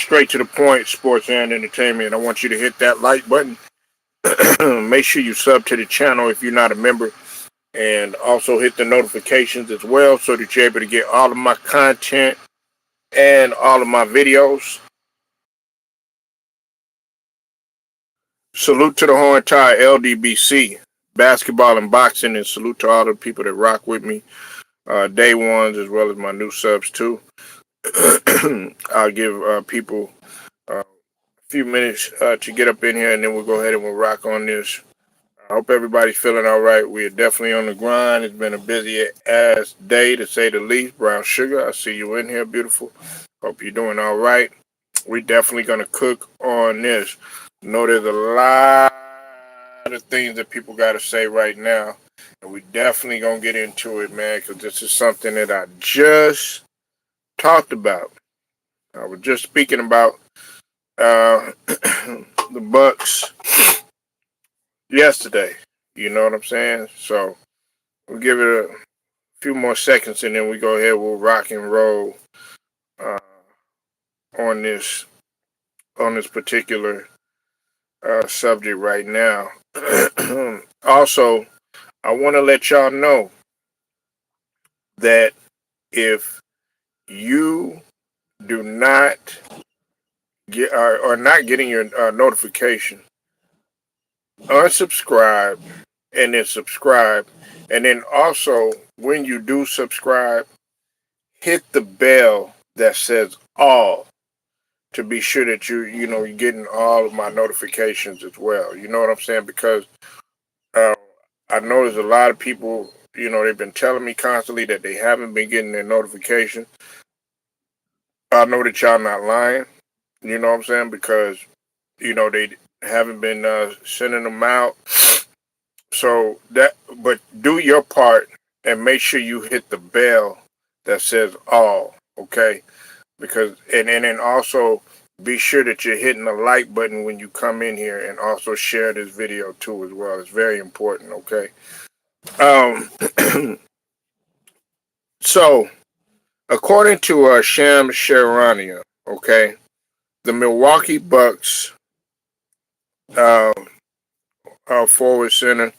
straight to the point, sports and entertainment. I want you to hit that like button. Make sure you sub to the channel if you're not a member. And also hit the notifications as well so that you're able to get all of my content and all of my videos. Salute to the whole entire LDBC, basketball and boxing, and salute to all the people that rock with me, day ones as well as my new subs too. I'll give people a few minutes to get up in here, and then we'll go ahead and we'll rock on this. I hope everybody's feeling all right. We are definitely on the grind. It's been a busy ass day, to say the least. Brown Sugar, I see you in here, beautiful. Hope you're doing all right. We're definitely going to cook on this. I know there's a lot of things that people got to say right now, and we definitely going to get into it, man, because this is something that I just talked about. I was just speaking about the Bucks yesterday. You know what I'm saying? So we'll give it a few more seconds, and then we go ahead. We'll rock and roll uh, on this particular subject right now. Also, I want to let y'all know that if you do not get or not getting your notification, unsubscribe and then subscribe, and then also when you do subscribe, hit the bell that says all to be sure that you're getting all of my notifications as well. You know what I'm saying? Because uh, I know there's a lot of people, they've been telling me constantly that they haven't been getting their notification. I know that y'all not lying. You know what I'm saying? Because they haven't been sending them out. So but do your part and make sure you hit the bell that says all, okay? Because and then also be sure that you're hitting the like button when you come in here, and also share this video too as well. It's very important, okay? So according to Sham Sharania, okay, the Milwaukee Bucks uh, forward center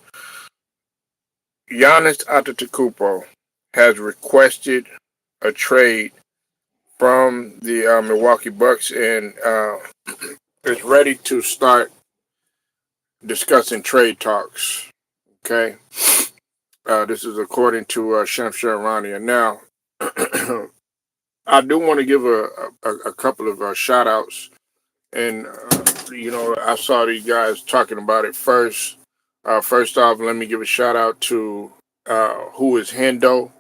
Giannis Antetokounmpo has requested a trade from the Milwaukee Bucks, and is ready to start discussing trade talks. Okay, this is according to Shamsharania. Now, I do want to give a couple of shout outs, and I saw these guys talking about it first. First off, let me give a shout out to Who is Hendo.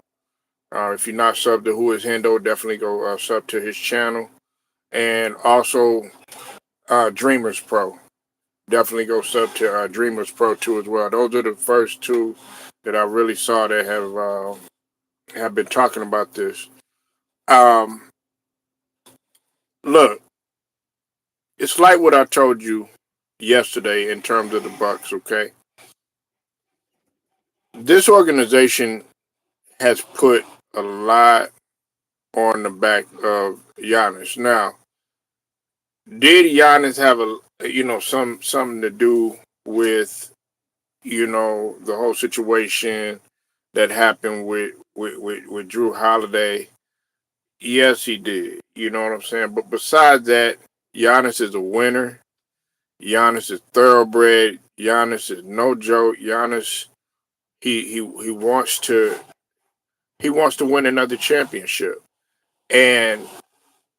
If you're not subbed to Who is Hendo, definitely go sub to his channel. And also Dreamers Pro. Definitely go sub to Dreamers Pro too as well. Those are the first two that I really saw that have been talking about this. Um, Look, it's like what I told you yesterday in terms of the Bucks. Okay, this organization has put a lot on the back of Giannis. Now, did Giannis have something to do with the whole situation that happened with Drew Holiday? Yes, he did. You know what I'm saying? But besides that, Giannis is a winner. Giannis is thoroughbred. Giannis is no joke. Giannis, he wants to win another championship. And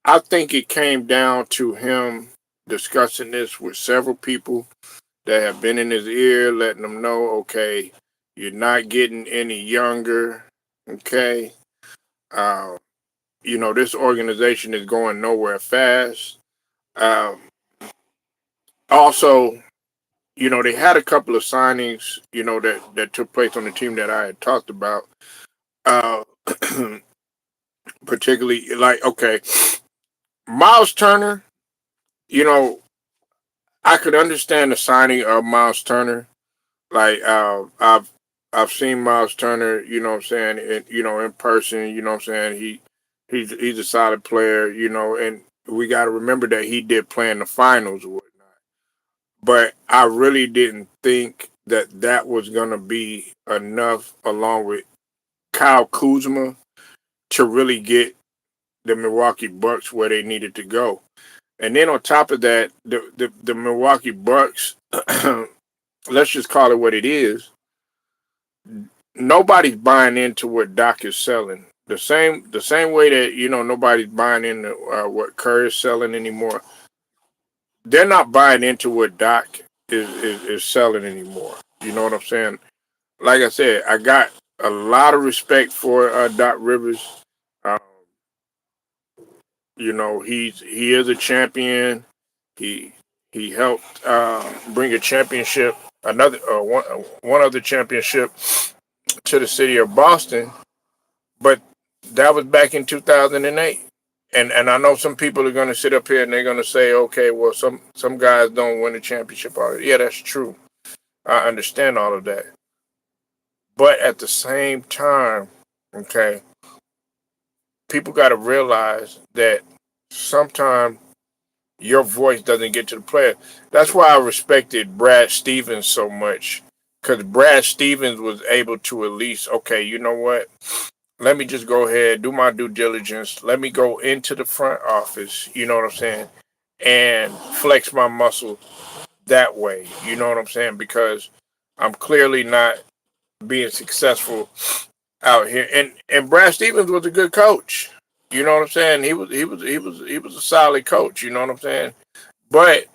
I think it came down to him discussing this with several people that have been in his ear, letting him know, okay, you're not getting any younger, okay? Uh, this organization is going nowhere fast. Um, Also, they had a couple of signings, that took place on the team that I had talked about. Uh, Particularly, like, okay, Miles Turner, you know, I could understand the signing of Miles Turner. Like, I've seen Miles Turner, you know what I'm saying, in person, you know what I'm saying. He's a solid player, and We got to remember that he did play in the finals or whatnot. But I really didn't think that that was going to be enough, along with Kyle Kuzma, to really get the Milwaukee Bucks where they needed to go. And then on top of that, the Milwaukee Bucks, let's just call it what it is. Nobody's buying into what Doc is selling. The same way that nobody's buying into what Kerr is selling anymore. They're not buying into what Doc is selling anymore. You know what I'm saying? Like I said, I got a lot of respect for Doc Rivers. Um, he is a champion. He he helped bring a championship, another one other championship to the city of Boston, but that was back in 2008. And I know some people are going to sit up here and they're going to say, okay, well, some guys don't win a championship already. Yeah, that's true. I understand all of that. But at the same time, okay, people got to realize that sometimes your voice doesn't get to the player. That's why I respected Brad Stevens so much. Because Brad Stevens was able to at least, okay, you know what? Let me just go ahead, do my due diligence. Let me go into the front office, you know what I'm saying? And flex my muscle that way, you know what I'm saying? Because I'm clearly not being successful out here. And Brad Stevens was a good coach. You know what I'm saying? He was a solid coach, you know what I'm saying? But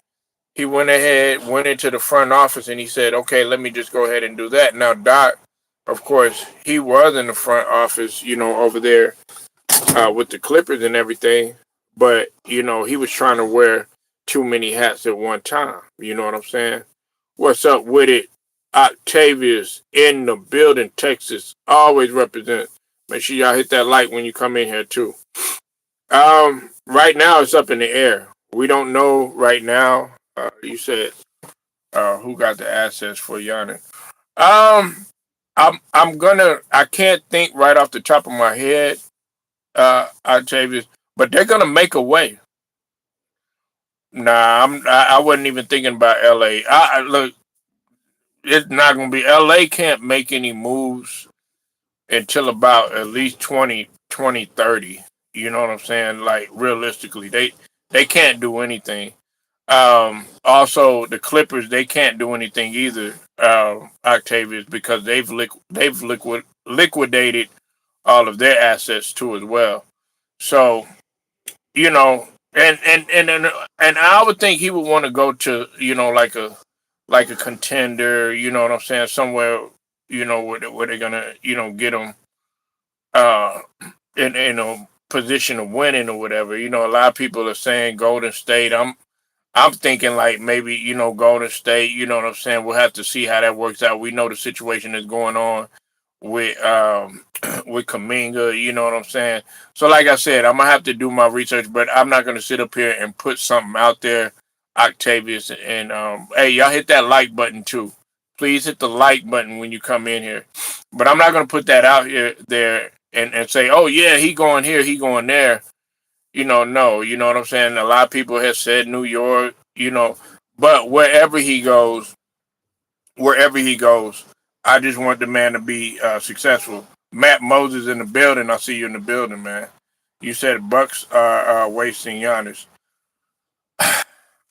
he went ahead, went into the front office, and he said, "Okay, let me just go ahead and do that." Now, Doc, of course, he was in the front office, over there with the Clippers and everything, but he was trying to wear too many hats at one time. You know what I'm saying? What's up with it? Octavius in the building, Texas, always represent. Make sure y'all hit that like when you come in here too. Right now it's up in the air. We don't know right now. You said who got the assets for Giannis? Um, I can't think right off the top of my head, Octavius, but they're gonna make a way. Nah, I wasn't even thinking about LA. Look, it's not gonna be LA can't make any moves until about at least 2030. You know what I'm saying? Like realistically, they can't do anything. Also, the Clippers they can't do anything either. Octavius because they've liquidated all of their assets too as well. So you know, and I would think he would want to go to like a contender. You know what I'm saying? Somewhere where they're gonna get him uh in a position of winning or whatever. A lot of people are saying Golden State. I'm thinking like maybe Golden State. You know what I'm saying? We'll have to see how that works out. We know the situation is going on with with Kaminga. You know what I'm saying? So like I said, I'm gonna have to do my research, but I'm not gonna sit up here and put something out there, Octavius. And hey, y'all hit that like button too. Please hit the like button when you come in here. But I'm not gonna put that out here there and say, oh yeah, he going here, he going there. No, you know what I'm saying? A lot of people have said New York, but wherever he goes, I just want the man to be successful. Matt Moses in the building. I see you in the building, man. You said Bucks are wasting Giannis.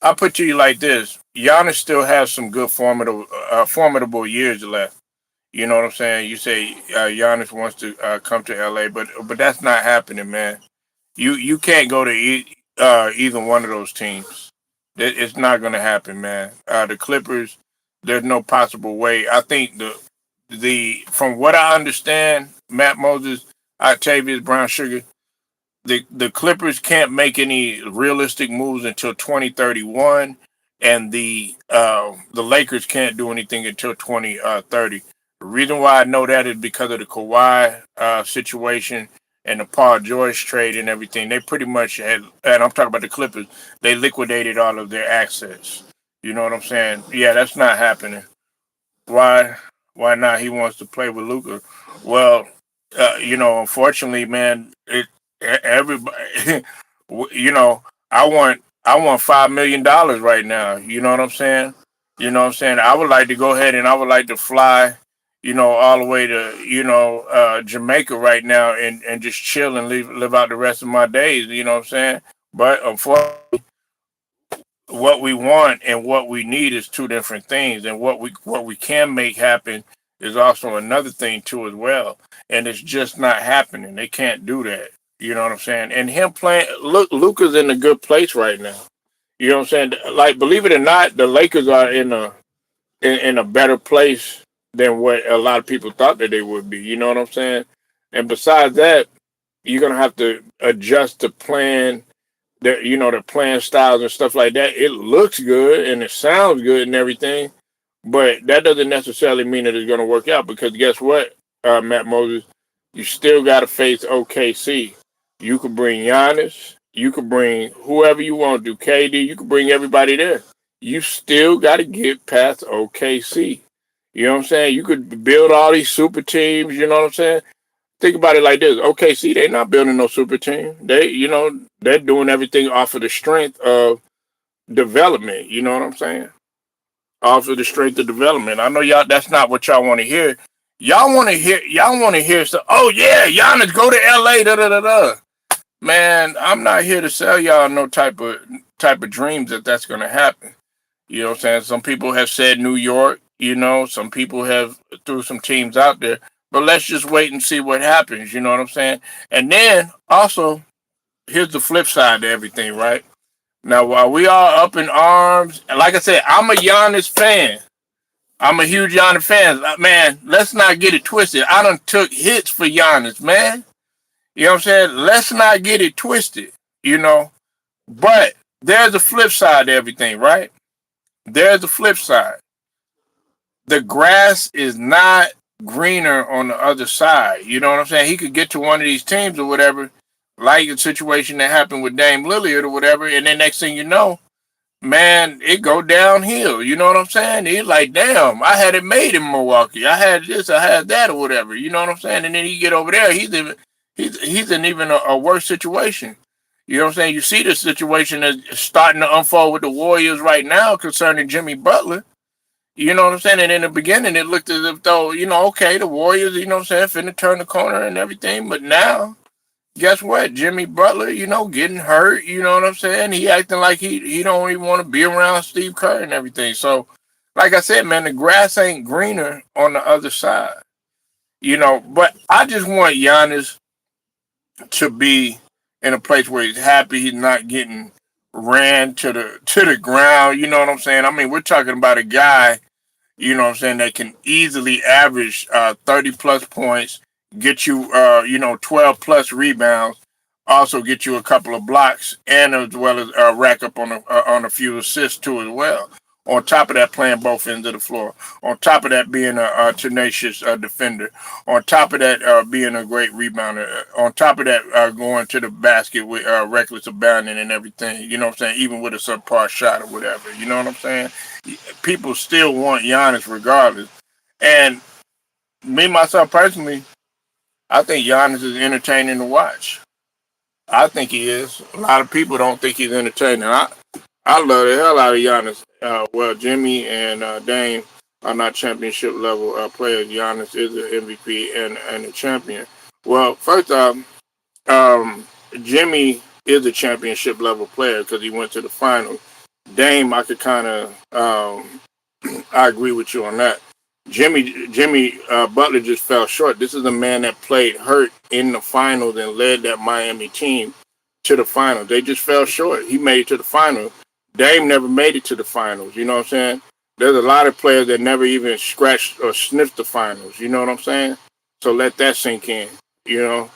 I'll put to you like this: Giannis still has some good formidable years left. You know what I'm saying? You say Giannis wants to come to LA, but that's not happening, man. You can't go to either one of those teams. It's not going to happen, man. The Clippers, there's no possible way. I think the from what I understand, Matt Moses, Octavius Brown Sugar, the Clippers can't make any realistic moves until 2031, and the Lakers can't do anything until 2030. The reason why I know that is because of the Kawhi situation and the Paul George trade and everything. They pretty much had, and I'm talking about the Clippers. They liquidated all of their assets. You know what I'm saying? Yeah, that's not happening. Why? Why not? He wants to play with Luca. Well, unfortunately, man, everybody, you know, I want $5 million right now. You know what I'm saying? You know what I'm saying? I would like to go ahead and I would like to fly, all the way to, Jamaica right now and just chill and live out the rest of my days. You know what I'm saying? But unfortunately, what we want and what we need is two different things, and what we can make happen is also another thing too as well. And it's just not happening. They can't do that. You know what I'm saying? And him playing, look, Luka's in a good place right now. You know what I'm saying? Like, believe it or not, the Lakers are in a better place than what a lot of people thought that they would be. You know what I'm saying? And besides that, you're gonna have to adjust the plan, the playing styles and stuff like that. It looks good and it sounds good and everything, but that doesn't necessarily mean that it's gonna work out, because guess what, Matt Moses, you still gotta face OKC. You could bring Giannis, you could bring whoever you want to, KD, you could bring everybody there. You still gotta get past OKC. You know what I'm saying? You could build all these super teams, you know what I'm saying? Think about it like this. OKC, they're not building no super team. They're doing everything off of the strength of development. You know what I'm saying? Off of the strength of development. I know y'all. That's not what y'all want to hear. Y'all want to hear. Y'all want to hear stuff. Oh yeah, Giannis, go to LA. Da da da da. Man, I'm not here to sell y'all no type of dreams that's going to happen. You know what I'm saying? Some people have said New York. Some people have threw some teams out there. But let's just wait and see what happens. You know what I'm saying? And then also, here's the flip side to everything, right? Now, while we are up in arms, and like I said, I'm a Giannis fan. I'm a huge Giannis fan. Man, let's not get it twisted. I done took hits for Giannis, man. You know what I'm saying? Let's not get it twisted, you know. But there's a flip side to everything, right? There's a flip side. The grass is not greener on the other side. You know what I'm saying? He could get to one of these teams or whatever, like the situation that happened with Dame Lillard or whatever, and then next thing you know, man, it go downhill. You know what I'm saying? He's like, damn, I had it made in Milwaukee. I had this, I had that, or whatever. You know what I'm saying? And then he get over there, he's in even a worse situation. You know what I'm saying? You see the situation that's starting to unfold with the Warriors right now concerning Jimmy Butler. You know what I'm saying? And in the beginning, it looked as if though, okay, the Warriors, you know what I'm saying, finna turn the corner and everything. But now, guess what? Jimmy Butler, getting hurt. You know what I'm saying? He acting like he don't even want to be around Steve Kerr and everything. So, like I said, man, the grass ain't greener on the other side. But I just want Giannis to be in a place where he's happy. He's not getting ran to the ground. You know what I'm saying? I mean, we're talking about a guy, that can easily average 30 plus points, get you 12 plus rebounds, also get you a couple of blocks, and as well as rack up on a few assists too as well. On top of that, playing both ends of the floor. On top of that, being a tenacious defender. On top of that, being a great rebounder. On top of that, going to the basket with reckless abandon and everything. You know what I'm saying? Even with a subpar shot or whatever. You know what I'm saying? People still want Giannis regardless. And me, myself personally, I think Giannis is entertaining to watch. I think he is. A lot of people don't think he's entertaining. I love the hell out of Giannis. Well, Jimmy and Dame are not championship level players. Giannis is an MVP and a champion. Well, first off, um, Jimmy is a championship level player because he went to the finals. Dame, I could kind of, I agree with you on that. Jimmy Butler just fell short. This is a man that played hurt in the finals and led that Miami team to the finals. They just fell short. He made it to the finals. Dame never made it to the finals. You know what I'm saying? There's a lot of players that never even scratched or sniffed the finals. You know what I'm saying? So let that sink in. You know.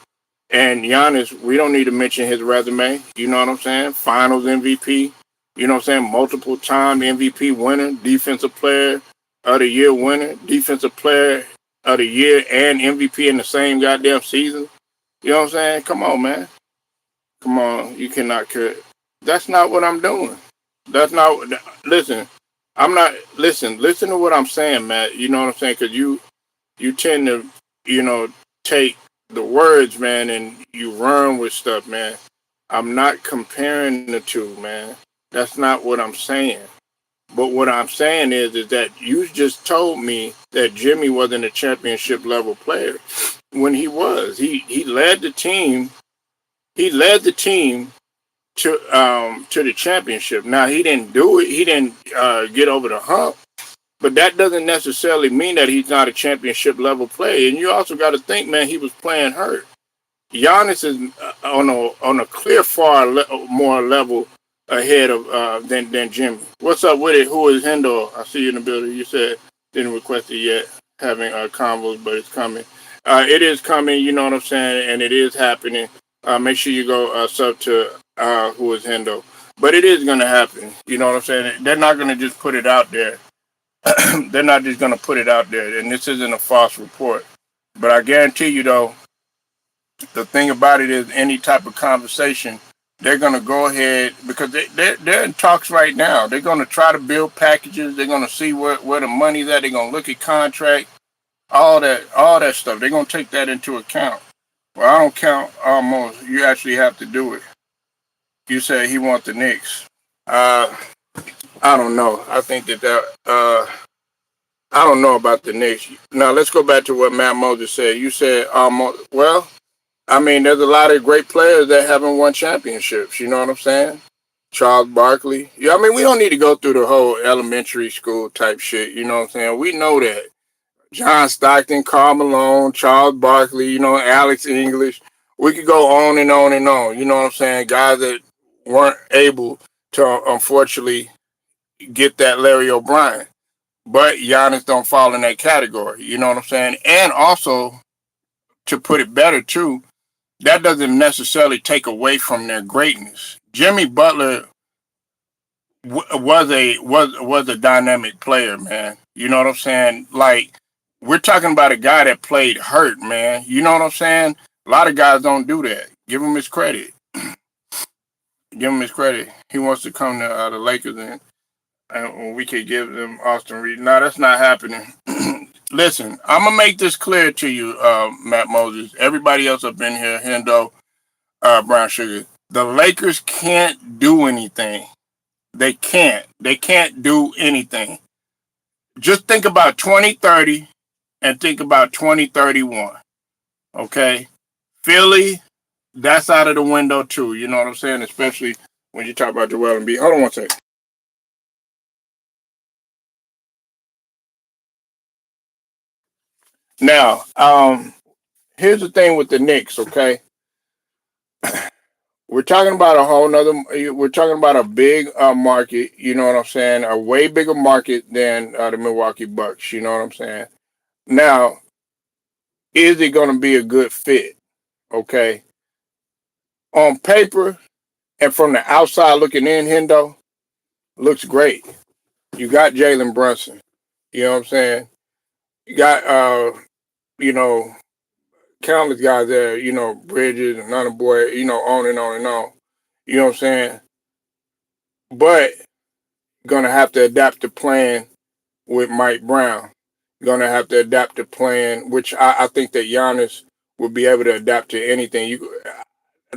And Giannis, we don't need to mention his resume. You know what I'm saying? Finals MVP. You know what I'm saying? Multiple time MVP winner, defensive player of the year winner, defensive player of the year, and MVP in the same goddamn season. You know what I'm saying? Come on, man. Come on. You cannot cut. That's not what I'm doing. That's not. Listen, I'm not. Listen. Listen to what I'm saying, Matt. You know what I'm saying? Because you tend to, take the words, man, and you run with stuff, man. I'm not comparing the two, man. That's not what I'm saying. But what I'm saying is that you just told me that Jimmy wasn't a championship level player when he was. He led the team. He led the team to the championship. Now he didn't do it. He didn't get over the hump. But that doesn't necessarily mean that he's not a championship level player. And you also got to think, man, he was playing hurt. Giannis is on a clear more level ahead of than Jimmy. What's up with it? Who is Hendo? I see you in the building. You said didn't request it yet, having convos, but it's coming. It is coming. You know what I'm saying, and it is happening. Make sure you go sub to who is Hendo. But it is going to happen. You know what I'm saying? They're not going to just put it out there. They're not just going to put it out there. And this isn't a false report. But I guarantee you, though, the thing about it is any type of conversation, they're going to go ahead because they're in talks right now. They're going to try to build packages. They're going to see where the money's at. They're going to look at contract, all that stuff. They're going to take that into account. Well, I don't count almost. You actually have to do it. You said he wants the Knicks. I don't know. I think I don't know about the Knicks. Now let's go back to what Matt Moses said. You said almost. Well, I mean, there's a lot of great players that haven't won championships. You know what I'm saying? Charles Barkley. Yeah, I mean, we don't need to go through the whole elementary school type shit. You know what I'm saying? We know that. John Stockton, Karl Malone, Charles Barkley, Alex English. We could go on and on and on. You know what I'm saying? Guys that weren't able to, unfortunately, get that Larry O'Brien. But Giannis don't fall in that category. You know what I'm saying? And also, to put it better, too, that doesn't necessarily take away from their greatness. Jimmy Butler was a dynamic player, man. You know what I'm saying? Like, we're talking about a guy that played hurt, man. You know what I'm saying? A lot of guys don't do that. Give him his credit. Give him his credit. He wants to come to the Lakers and we could give them Austin Reed. No, that's not happening. Listen, I'm gonna make this clear to you, Matt Moses. Everybody else up in here, Hendo, Brown Sugar. The Lakers can't do anything. They can't. They can't do anything. Just think about 2030 and think about 2031. Okay? Philly, that's out of the window too. You know what I'm saying? Especially when you talk about Joel Embiid. Hold on one second. Now, here's the thing with the Knicks, okay? We're talking about a whole nother. We're talking about a big market. You know what I'm saying? A way bigger market than the Milwaukee Bucks. You know what I'm saying? Now, is it going to be a good fit? Okay, on paper and from the outside looking in, Hendo looks great. You got Jalen Brunson. You know what I'm saying? You got you know, countless guys there. Bridges, another boy. On and on and on. You know what I'm saying? But gonna have to adapt to playing with Mike Brown. Gonna have to adapt to playing, which I think that Giannis will be able to adapt to anything.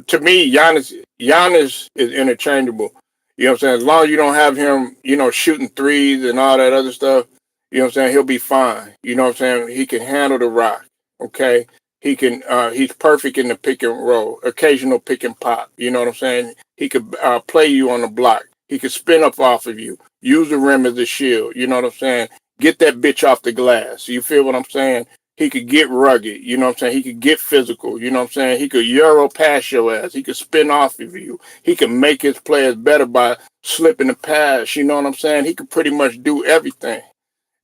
To me, Giannis is interchangeable. You know what I'm saying? As long as you don't have him, shooting threes and all that other stuff, you know what I'm saying, he'll be fine. You know what I'm saying? He can handle the rock. Okay. He's perfect in the pick and roll, occasional pick and pop. You know what I'm saying? He could play you on the block. He could spin up off of you, use the rim as a shield. You know what I'm saying? Get that bitch off the glass. You feel what I'm saying? He could get rugged, you know what I'm saying? He could get physical, you know what I'm saying? He could Euro pass your ass. He could spin off of you. He could make his players better by slipping the pass, you know what I'm saying? He could pretty much do everything.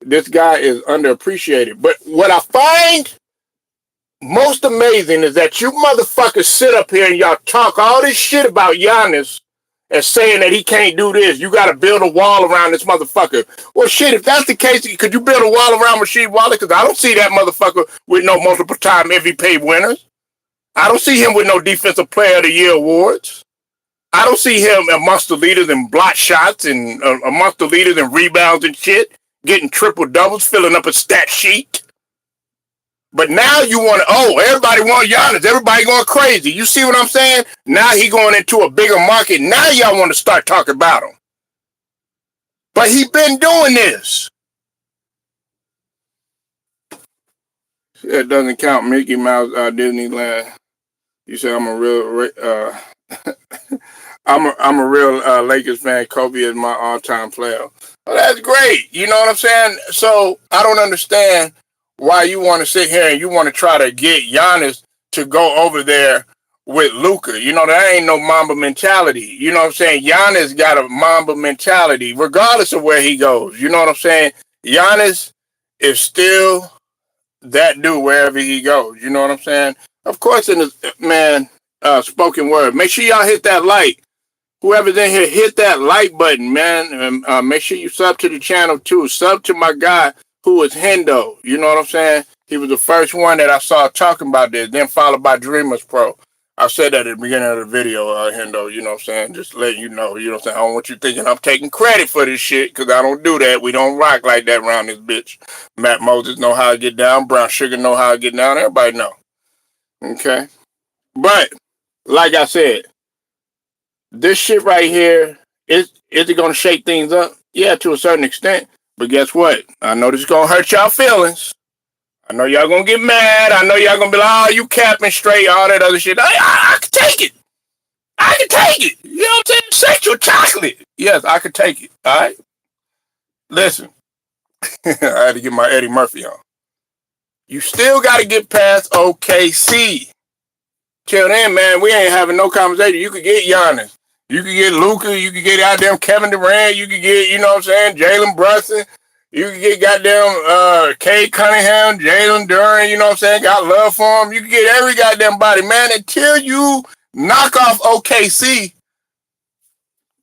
This guy is underappreciated. But what I find most amazing is that you motherfuckers sit up here and y'all talk all this shit about Giannis and saying that he can't do this. You got to build a wall around this motherfucker. Well, shit, if that's the case, could you build a wall around Rasheed Wallace? Because I don't see that motherfucker with no multiple-time MVP winners. I don't see him with no Defensive Player of the Year awards. I don't see him amongst the leaders in block shots and amongst the leaders in rebounds and shit, getting triple doubles, filling up a stat sheet. But now you want to, everybody want Giannis. Everybody going crazy. You see what I'm saying? Now he going into a bigger market. Now y'all want to start talking about him. But he been doing this. It doesn't count Mickey Mouse Disneyland. You said I'm a real I'm a real Lakers fan. Kobe is my all-time player. Well, that's great. You know what I'm saying? So I don't understand why you want to sit here and you want to try to get Giannis to go over there with Luka. You know, that ain't no Mamba mentality. You know what I'm saying? Giannis got a Mamba mentality regardless of where he goes. You know what I'm saying? Giannis is still that dude wherever he goes. You know what I'm saying? Of course, in the spoken word. Make sure y'all hit that like. Whoever's in here, hit that like button, man. And make sure you sub to the channel too. Sub to my guy who is Hendo. You know what I'm saying? He was the first one that I saw talking about this. Then followed by Dreamers Pro. I said that at the beginning of the video, Hendo. You know what I'm saying? Just letting you know. You know what I'm saying? I don't want you thinking I'm taking credit for this shit because I don't do that. We don't rock like that around this bitch. Matt Moses know how to get down. Brown Sugar know how to get down. Everybody know. Okay? But, like I said, this shit right here, is it going to shake things up? Yeah, to a certain extent. But guess what? I know this is going to hurt y'all feelings. I know y'all going to get mad. I know y'all going to be like, oh, you capping straight, all that other shit. I can take it. I can take it. You know what I'm saying? Sexual chocolate. Yes, I can take it. All right? Listen. I had to get my Eddie Murphy on. You still got to get past OKC. Till then, man, we ain't having no conversation. You could get Giannis. You could get Luka. You could get goddamn Kevin Durant. You could get, you know what I'm saying, Jalen Brunson. You could get goddamn Kay Cunningham, Jalen Duran, you know what I'm saying, got love for him. You could get every goddamn body, man, until you knock off OKC.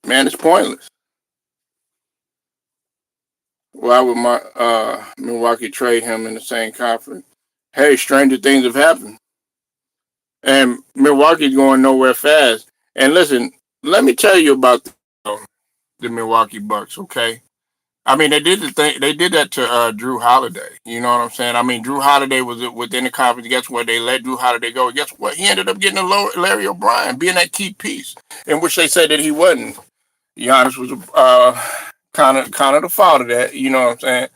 Man, it's pointless. Why would my Milwaukee trade him in the same conference? Hey, stranger things have happened. And Milwaukee's going nowhere fast. And listen, let me tell you about the Milwaukee Bucks, okay? I mean, they did the thing. They did that to Drew Holiday. You know what I'm saying? I mean, Drew Holiday was within the conference. Guess what? They let Drew Holiday go. Guess what? He ended up getting a Larry O'Brien, being that key piece, in which they said that he wasn't. Giannis was kind of the fault of that. You know what I'm saying?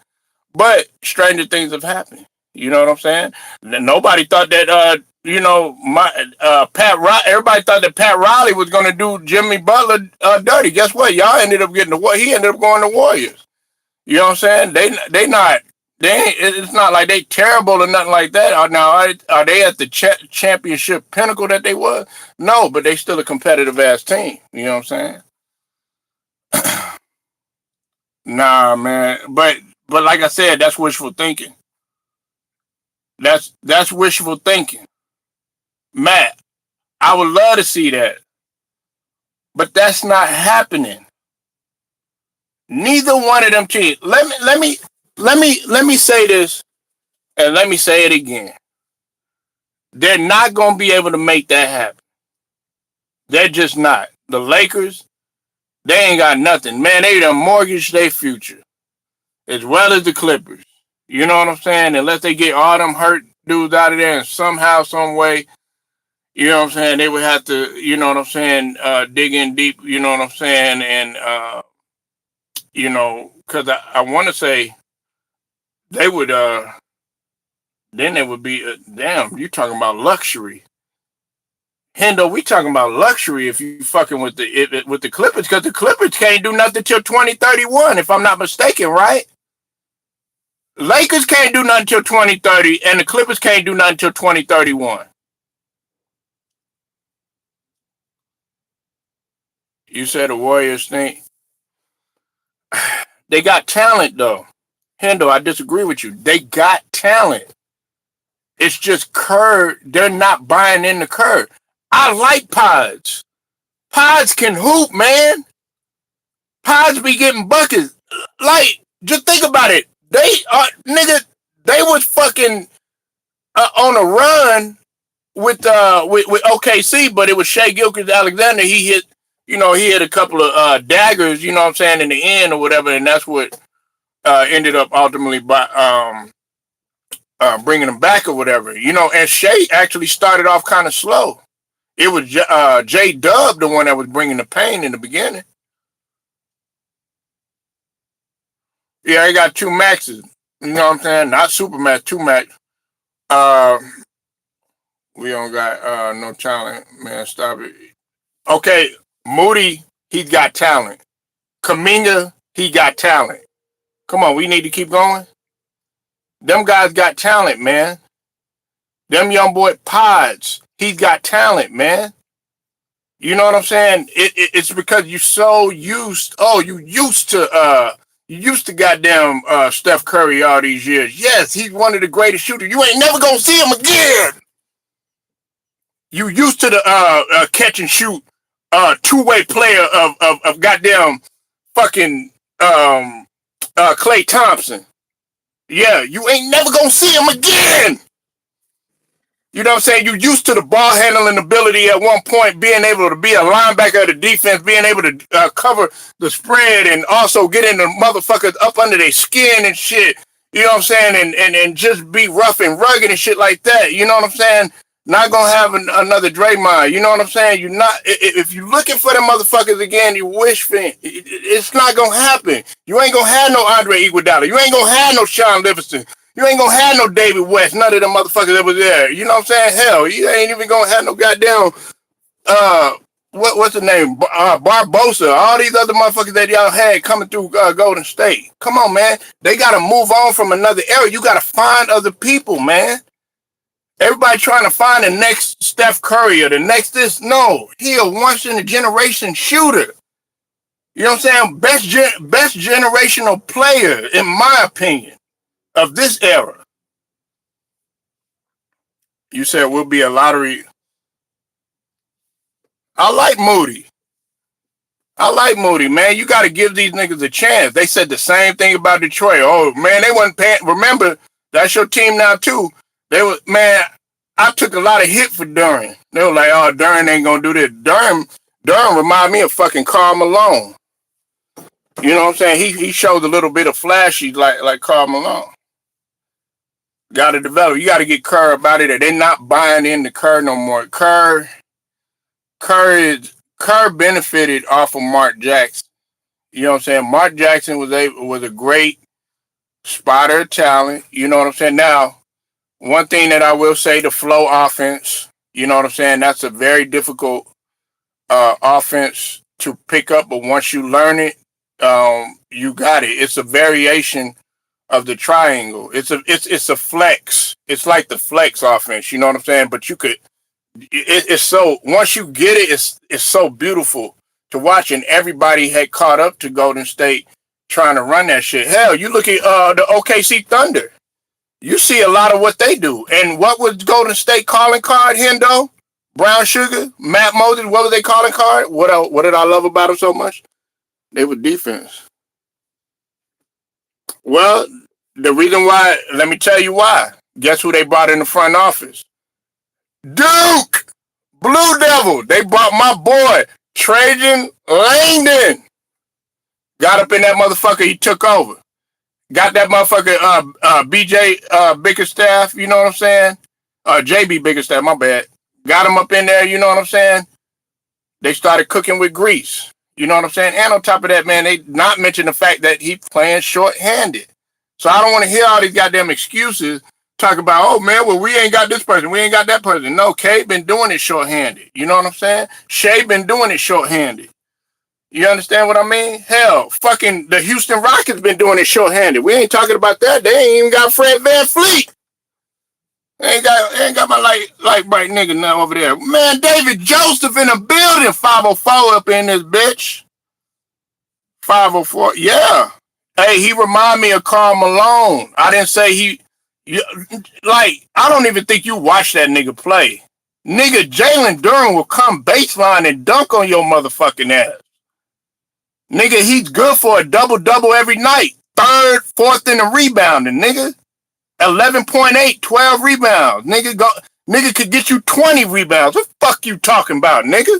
But stranger things have happened. You know what I'm saying? Nobody thought that. Everybody thought that Pat Riley was going to do Jimmy Butler dirty. Guess what? Y'all ended up getting he ended up going to Warriors. You know what I'm saying? It's not like they terrible or nothing like that. Now, are they at the championship pinnacle that they was? No, but they still a competitive ass team. You know what I'm saying? Nah, man. But like I said, that's wishful thinking. That's wishful thinking. Matt, I would love to see that. But that's not happening. Neither one of them teams. Let me say this, and let me say it again. They're not gonna be able to make that happen. They're just not. The Lakers, they ain't got nothing. Man, they done mortgaged their future. As well as the Clippers. You know what I'm saying? Unless they get all them hurt dudes out of there and somehow, some way, you know what I'm saying, they would have to, you know what I'm saying, dig in deep, you know what I'm saying, and because I want to say they would, then it would be, damn, you talking about luxury. Hendo, we talking about luxury if you fucking with the Clippers, because the Clippers can't do nothing till 2031, if I'm not mistaken, right? Lakers can't do nothing till 2030, and the Clippers can't do nothing till 2031. You said the Warriors think they got talent, though. Hendo, I disagree with you. They got talent. It's just Kerr. They're not buying in the Kerr. I like Pods. Pods can hoop, man. Pods be getting buckets. Like, just think about it. They was fucking on a run with OKC, but it was Shea Gilgeous-Alexander. He hit a couple of daggers, you know what I'm saying, in the end or whatever, and that's what ended up ultimately bringing him back or whatever. And Shea actually started off kind of slow. It was J Dub the one that was bringing the pain in the beginning. Yeah, he got two maxes. You know what I'm saying? Not super max, two max. Uh, we don't got no talent, man. Stop it. Okay, Moody, he's got talent. Kaminga, he got talent. Come on, we need to keep going. Them guys got talent, man. Them young boy Pods, he's got talent, man. You know what I'm saying? It's because you so used. Oh, you used to goddamn Steph Curry all these years. Yes, he's one of the greatest shooters. You ain't never gonna see him again. You used to the catch and shoot two-way player of goddamn fucking Klay Thompson. Yeah, you ain't never gonna see him again. You know what I'm saying? You used to the ball handling ability at one point, being able to be a linebacker of the defense, being able to cover the spread and also get in the motherfuckers up under their skin and shit. You know what I'm saying? And just be rough and rugged and shit like that. You know what I'm saying? Not gonna have another Draymond. You know what I'm saying? You're not. If you're looking for them motherfuckers again, you wish for it. It's not gonna happen. You ain't gonna have no Andre Iguodala. You ain't gonna have no Sean Livingston. You ain't gonna have no David West. None of them motherfuckers that was there. You know what I'm saying? Hell, you ain't even gonna have no goddamn what's the name? Barbosa. All these other motherfuckers that y'all had coming through Golden State. Come on, man. They gotta move on from another era. You gotta find other people, man. Everybody trying to find the next Steph Curry or the next this. No, he a once in a generation shooter. You know what I'm saying? Best generational player, in my opinion, of this era. You said we'll be a lottery. I like Moody, man. You got to give these niggas a chance. They said the same thing about Detroit. Oh, man, they wasn't paying. Remember, that's your team now, too. They were, man, I took a lot of hit for Duran. They were like, oh, Duran ain't going to do this. Duran remind me of fucking Karl Malone. You know what I'm saying? He showed a little bit of flashy like Karl Malone. Got to develop. You got to get Kerr about it. They're not buying into Kerr no more. Kerr benefited off of Mark Jackson. You know what I'm saying? Mark Jackson was a great spotter of talent. You know what I'm saying? Now, one thing that I will say, the flow offense, you know what I'm saying? That's a very difficult offense to pick up, but once you learn it, you got it. It's a variation of the triangle. It's a flex. It's like the flex offense, you know what I'm saying? But it's so, once you get it, it's so beautiful to watch, and everybody had caught up to Golden State trying to run that shit. Hell, you look at the OKC Thunder. You see a lot of what they do. And what was Golden State calling card, Hendo? Brown Sugar? Matt Moses? What was they calling card? What did I love about them so much? They were defense. Well, the reason why, let me tell you why. Guess who they brought in the front office? Duke! Blue Devil. They brought my boy, Trajan Langdon. Got up in that motherfucker, he took over. Got that motherfucker BJ Bickerstaff, you know what I'm saying? JB Bickerstaff, my bad. Got him up in there, you know what I'm saying? They started cooking with grease. You know what I'm saying? And on top of that, man, they not mention the fact that he's playing short-handed. So I don't want to hear all these goddamn excuses talk about, oh, man, well, we ain't got this person. We ain't got that person. No, K been doing it short-handed. You know what I'm saying? Shea been doing it short-handed. You understand what I mean? Hell, fucking the Houston Rockets been doing it short-handed. We ain't talking about that. They ain't even got Fred VanVleet. They ain't got my light bright nigga now over there. Man, David Joseph in the building. 504 up in this bitch. 504. Yeah. Hey, he remind me of Karl Malone. I didn't say I don't even think you watched that nigga play. Nigga, Jalen Duren will come baseline and dunk on your motherfucking ass. Nigga, he's good for a double-double every night. Third, fourth in the rebounding, nigga. 11.8, 12 rebounds. Nigga could get you 20 rebounds. What the fuck you talking about, nigga?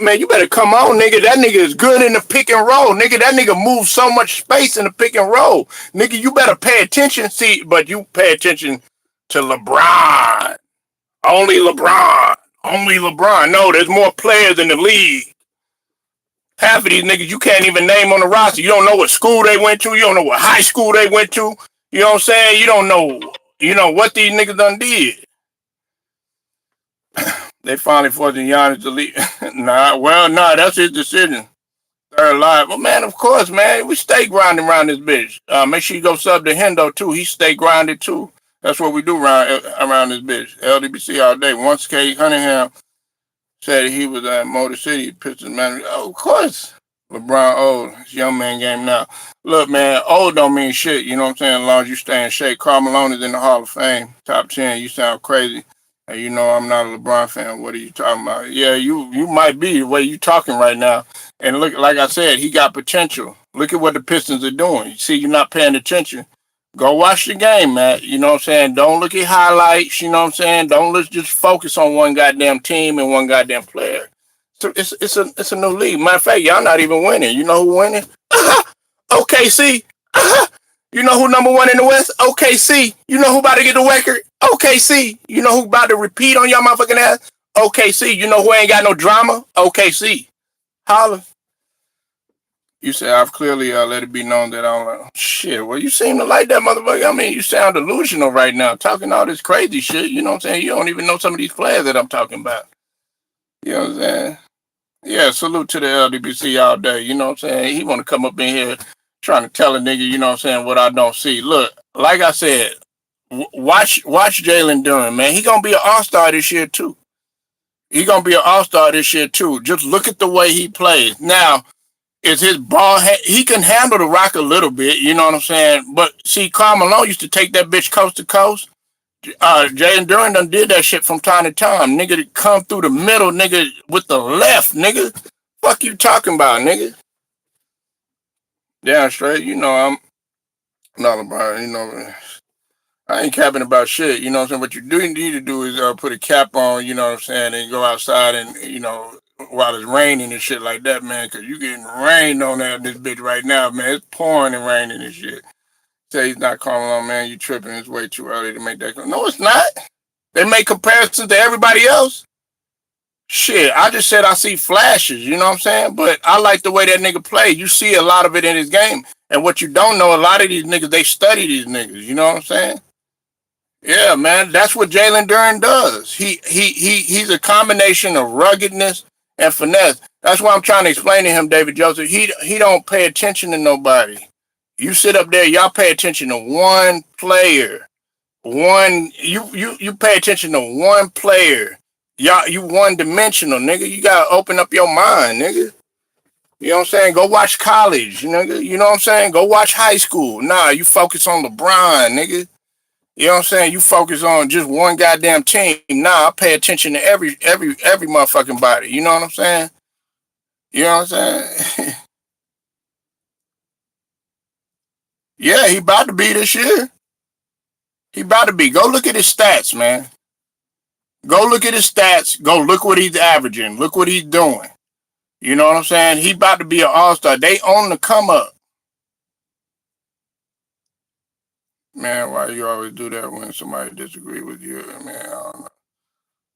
Man, you better come on, nigga. That nigga is good in the pick and roll, nigga. That nigga moves so much space in the pick and roll, nigga. You better pay attention. See, but you pay attention to LeBron. Only LeBron. Only LeBron. No, there's more players in the league. Half of these niggas you can't even name on the roster. You don't know what school they went to. You don't know what high school they went to. You know what I'm saying? You don't know, what these niggas done did. They finally forced Giannis to leave. That's his decision. Third live. Well, man, of course, man. We stay grinding around this bitch. Make sure you go sub to Hendo, too. He stay grinded, too. That's what we do around this bitch. LDBC all day. Once K. Cunningham said he was at Motor City Pistons manager. Oh, of course. LeBron old. It's young man game now. Look, man, old don't mean shit. You know what I'm saying? As long as you stay in shape. Karl Malone is in the Hall of Fame. Top 10. You sound crazy. And you know I'm not a LeBron fan. What are you talking about? Yeah, you might be the way you talking right now. And look, like I said, he got potential. Look at what the Pistons are doing. You see, you're not paying attention. Go watch the game, man. You know what I'm saying? Don't look at highlights. You know what I'm saying? Don't just focus on one goddamn team and one goddamn player. So it's a new league. Matter of fact, y'all not even winning. You know who winning? OKC. You know who number one in the West? OKC. You know who about to get the record? OKC. You know who about to repeat on y'all motherfucking ass? OKC. You know who ain't got no drama? OKC. Holla. You say I've clearly let it be known that I don't like shit. Well, you seem to like that motherfucker. I mean, you sound delusional right now, talking all this crazy shit. You know what I'm saying? You don't even know some of these players that I'm talking about. You know what I'm saying? Yeah, salute to the LDBC all day. You know what I'm saying? He want to come up in here trying to tell a nigga, you know what I'm saying, what I don't see. Look, like I said, watch Jalen Duren, man. He gonna be an all-star this year too. He gonna be an all-star this year too. Just look at the way he plays. Now, is his ball? He can handle the rock a little bit. You know what I'm saying? But see, Karl Malone used to take that bitch coast to coast. Jalen Duren done did that shit from time to time. Nigga to come through the middle, nigga, with the left, nigga. Fuck you talking about, nigga? Damn straight. You know I'm not about. I ain't capping about shit. You know what I'm saying? What you do need to do is put a cap on. You know what I'm saying? And go outside and while it's raining and shit like that, man. Cause you getting rained on that this bitch right now, man. It's pouring and raining and shit. Say he's not calling on, man. You tripping? It's way too early to make that. No, it's not. They make comparisons to everybody else. Shit, I just said I see flashes, you know what I'm saying? But I like the way that nigga play. You see a lot of it in his game. And what you don't know, a lot of these niggas, they study these niggas, you know what I'm saying? Yeah, man, that's what Jalen Duren does. He's a combination of ruggedness and finesse. That's why I'm trying to explain to him, David Joseph. He don't pay attention to nobody. You sit up there, y'all pay attention to one player. You pay attention to one player. Y'all, you one dimensional, nigga. You gotta open up your mind, nigga. You know what I'm saying? Go watch college, nigga. You know what I'm saying? Go watch high school. Nah, you focus on LeBron, nigga. You know what I'm saying? You focus on just one goddamn team. Nah, I pay attention to every motherfucking body. You know what I'm saying? You know what I'm saying? Yeah, he about to be this year. He about to be. Go look at his stats, man. Go look at his stats. Go look what he's averaging. Look what he's doing. You know what I'm saying? He about to be an all-star. They on the come up. Man, why you always do that when somebody disagree with you? Man, I don't know.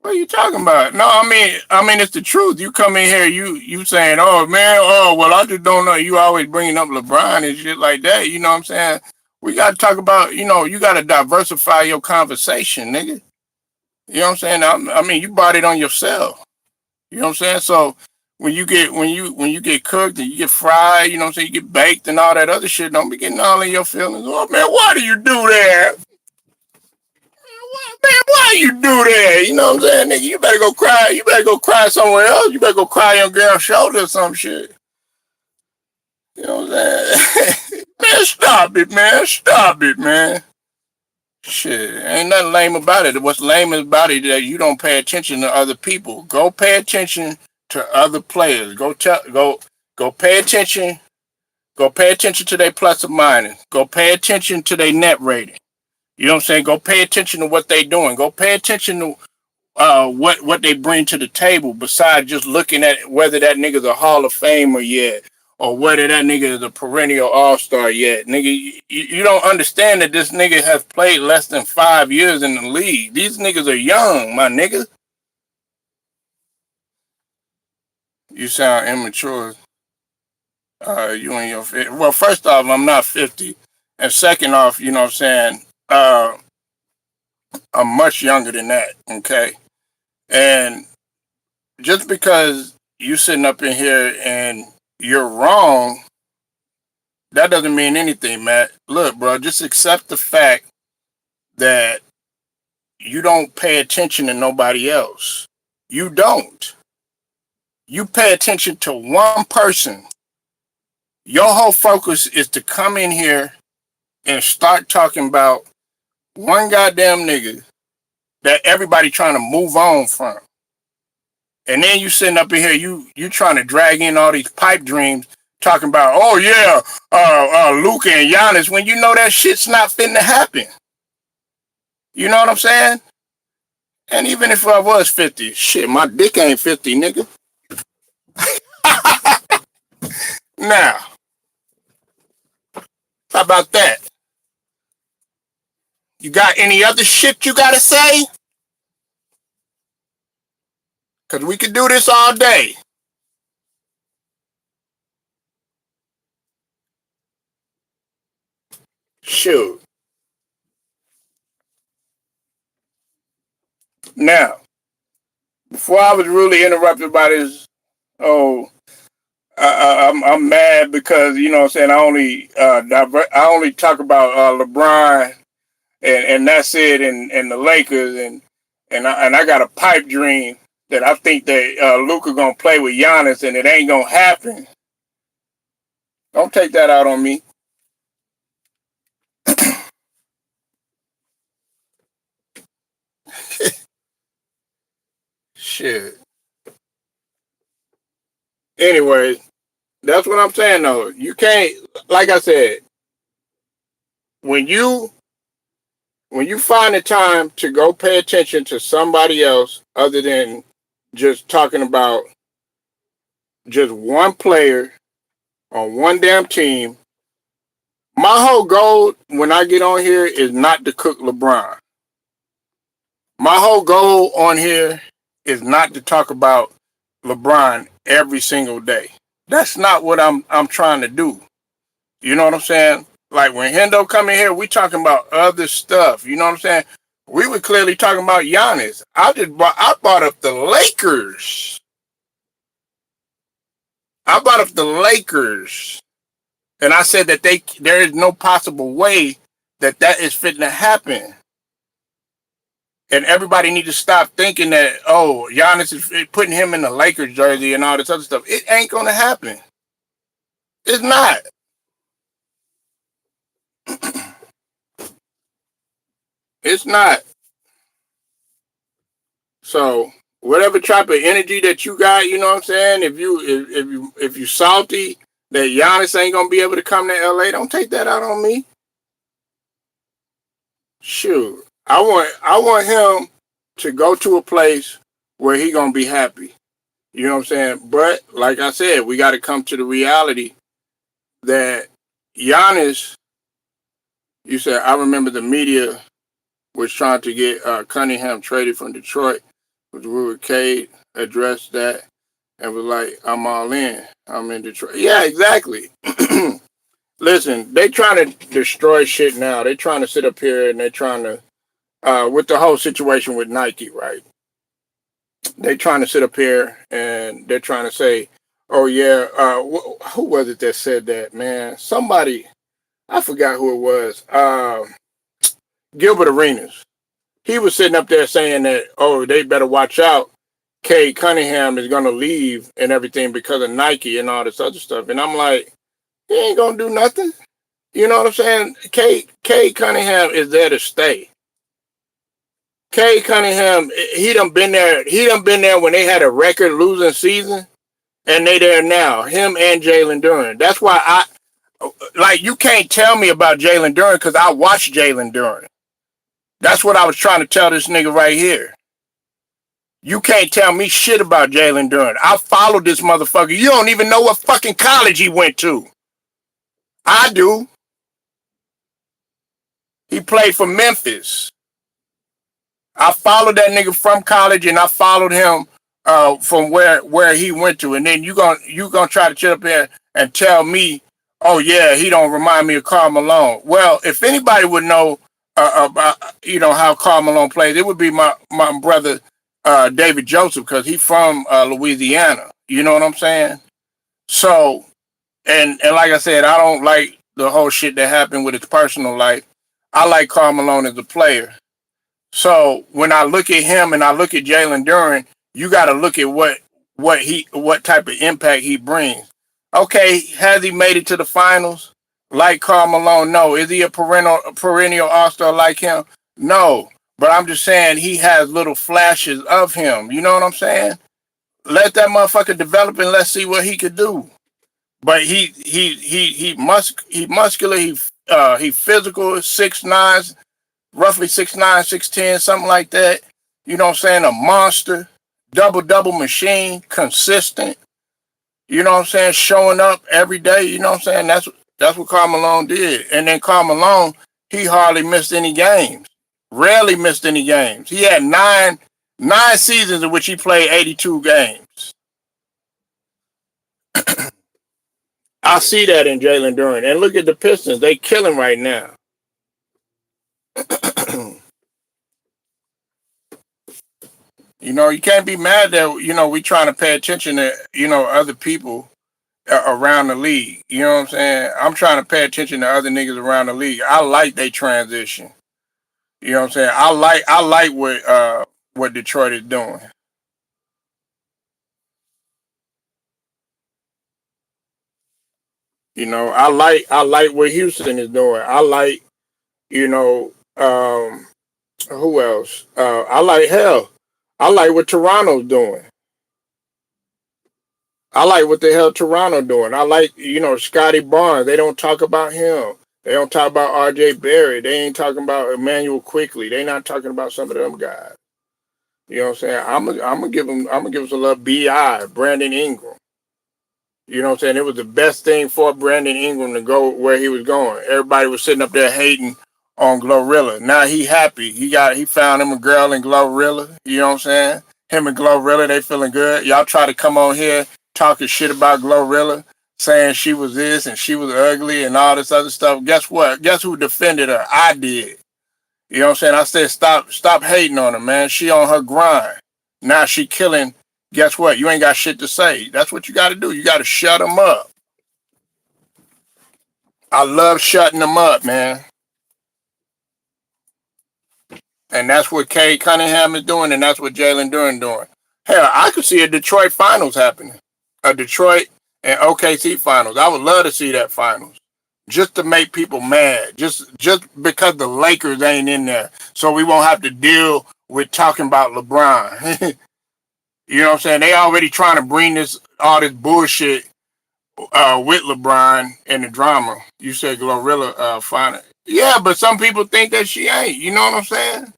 What are you talking about? No, I mean, it's the truth. You come in here, you saying, oh man, oh well, I just don't know. You always bringing up LeBron and shit like that. You know what I'm saying? We got to talk about, you got to diversify your conversation, nigga. You know what I'm saying? I mean, you bought it on yourself. You know what I'm saying? So when you get cooked and you get fried, you know what I'm saying, you get baked and all that other shit, don't be getting all in your feelings. Oh man, why do you do that? Man, why you do that? You know what I'm saying, nigga? You better go cry. You better go cry somewhere else. You better go cry on girl's shoulder or some shit. You know what I'm saying? Man, stop it, man. Stop it, man. Shit, ain't nothing lame about it. What's lame about it is that you don't pay attention to other people. Go pay attention to other players. Go pay attention. Go pay attention to their plus or minus. Go pay attention to their net rating. You know what I'm saying? Go pay attention to what they doing. Go pay attention to what they bring to the table besides just looking at whether that nigga's a Hall of Famer yet or whether that nigga is a perennial All-Star yet. Nigga, you don't understand that this nigga has played less than 5 years in the league. These niggas are young, my nigga. You sound immature. You and your well, first off, I'm not 50, and second off, you know what I'm saying. I'm much younger than that. Okay, and just because you sitting up in here and you're wrong, that doesn't mean anything, Matt. Look, bro, just accept the fact that you don't pay attention to nobody else. You don't. You pay attention to one person. Your whole focus is to come in here and start talking about one goddamn nigga that everybody trying to move on from. And then you sitting up in here, you trying to drag in all these pipe dreams, talking about, oh yeah, Luka and Giannis, when you know that shit's not finna happen. You know what I'm saying? And even if I was 50, shit, my dick ain't 50, nigga. Now, how about that? You got any other shit you gotta say? Cause we could do this all day. Shoot. Now, before I was really interrupted by this, oh, I'm mad because you know what I'm saying. I only talk about LeBron and that's it, and the Lakers, and I got a pipe dream that I think that Luka gonna play with Giannis, and it ain't gonna happen. Don't take that out on me. Shit. Anyway, that's what I'm saying though. You can't, like I said, when you when you find the time to go pay attention to somebody else other than just talking about just one player on one damn team, my whole goal when I get on here is not to cook LeBron. My whole goal on here is not to talk about LeBron every single day. That's not what I'm trying to do. You know what I'm saying? Like when Hendo come in here, we talking about other stuff. You know what I'm saying? We were clearly talking about Giannis. I brought up the Lakers. I brought up the Lakers, and I said that there is no possible way that is fitting to happen. And everybody need to stop thinking that, oh, Giannis is putting him in the Lakers jersey and all this other stuff. It ain't gonna happen. It's not. It's not. So whatever type of energy that you got, you know what I'm saying? If you salty that Giannis ain't gonna be able to come to LA, don't take that out on me. Shoot. I want him to go to a place where he gonna be happy. You know what I'm saying? But like I said, we gotta come to the reality that Giannis, you said I remember the media was trying to get Cunningham traded from Detroit. With Ruud Cade addressed that and was like, I'm all in. I'm in Detroit. Yeah, exactly. Listen, they trying to destroy shit now. They trying to sit up here and they're trying to, with the whole situation with Nike, right? They trying to sit up here and they're trying to say, oh yeah, who was it that said that, man? Somebody, I forgot who it was. Gilbert Arenas. He was sitting up there saying that, oh, they better watch out. Cade Cunningham is going to leave and everything because of Nike and all this other stuff. And I'm like, he ain't going to do nothing. You know what I'm saying? Cade Cunningham is there to stay. Cade Cunningham, he done been there. He done been there when they had a record losing season, and they there now. Him and Jalen Duren. That's why you can't tell me about Jalen Duren because I watched Jalen Duren. That's what I was trying to tell this nigga right here. You can't tell me shit about Jalen Duren. I followed this motherfucker. You don't even know what fucking college he went to. I do. He played for Memphis. I followed that nigga from college, and I followed him from where he went to. And then you gonna try to sit up here and tell me, oh yeah, he don't remind me of Karl Malone. Well, if anybody would know about how Karl Malone plays, it would be my brother David Joseph, because he's from Louisiana. You know what I'm saying? So, and like I said, I don't like the whole shit that happened with his personal life. I like Karl Malone as a player. So when I look at him and I look at Jalen Duren, you got to look at what type of impact he brings. Okay, has he made it to the finals like Karl Malone? No. Is he a perennial all-star like him? No. But I'm just saying he has little flashes of him. You know what I'm saying? Let that motherfucker develop and let's see what he could do. But he muscular, he physical, 6'9", roughly 6'9", 6'10", something like that. You know what I'm saying? A monster, double machine, consistent. You know what I'm saying? Showing up every day. You know what I'm saying? That's what Karl Malone did. And then Karl Malone, he hardly missed any games. Rarely missed any games. He had nine seasons in which he played 82 games. I see that in Jalen Duren. And look at the Pistons. They killing right now. You can't be mad that, we trying to pay attention to, other people around the league. You know what I'm saying? I'm trying to pay attention to other niggas around the league. I like they transition. You know what I'm saying? I like what Detroit is doing. I like what Houston is doing. I like, you know, who else? I like hell. I like what Toronto's doing. I like what the hell Toronto doing. I like, Scotty Barnes. They don't talk about him. They don't talk about R.J. Barry. They ain't talking about Emmanuel Quickly. They not talking about some of them guys. You know what I'm saying? I'm gonna give them some love. Bi Brandon Ingram. You know what I'm saying? It was the best thing for Brandon Ingram to go where he was going. Everybody was sitting up there hating on Glorilla. Now he happy. He found him a girl in Glorilla. You know what I'm saying? Him and Glorilla, they feeling good. Y'all try to come on here talking shit about Glorilla, saying she was this and she was ugly and all this other stuff. Guess what? Guess who defended her? I did. You know what I'm saying? I said stop hating on her, man. She on her grind. Now she killing. Guess what? You ain't got shit to say. That's what you got to do. You got to shut them up. I love shutting them up, man. And that's what Kay Cunningham is doing, and that's what Jalen Duren doing. Hell, I could see a Detroit finals happening. A Detroit and OKC finals. I would love to see that finals. Just to make people mad. Just because the Lakers ain't in there. So we won't have to deal with talking about LeBron. You know what I'm saying? They already trying to bring all this bullshit with LeBron and the drama. You said Glorilla fine. Yeah, but some people think that she ain't. You know what I'm saying?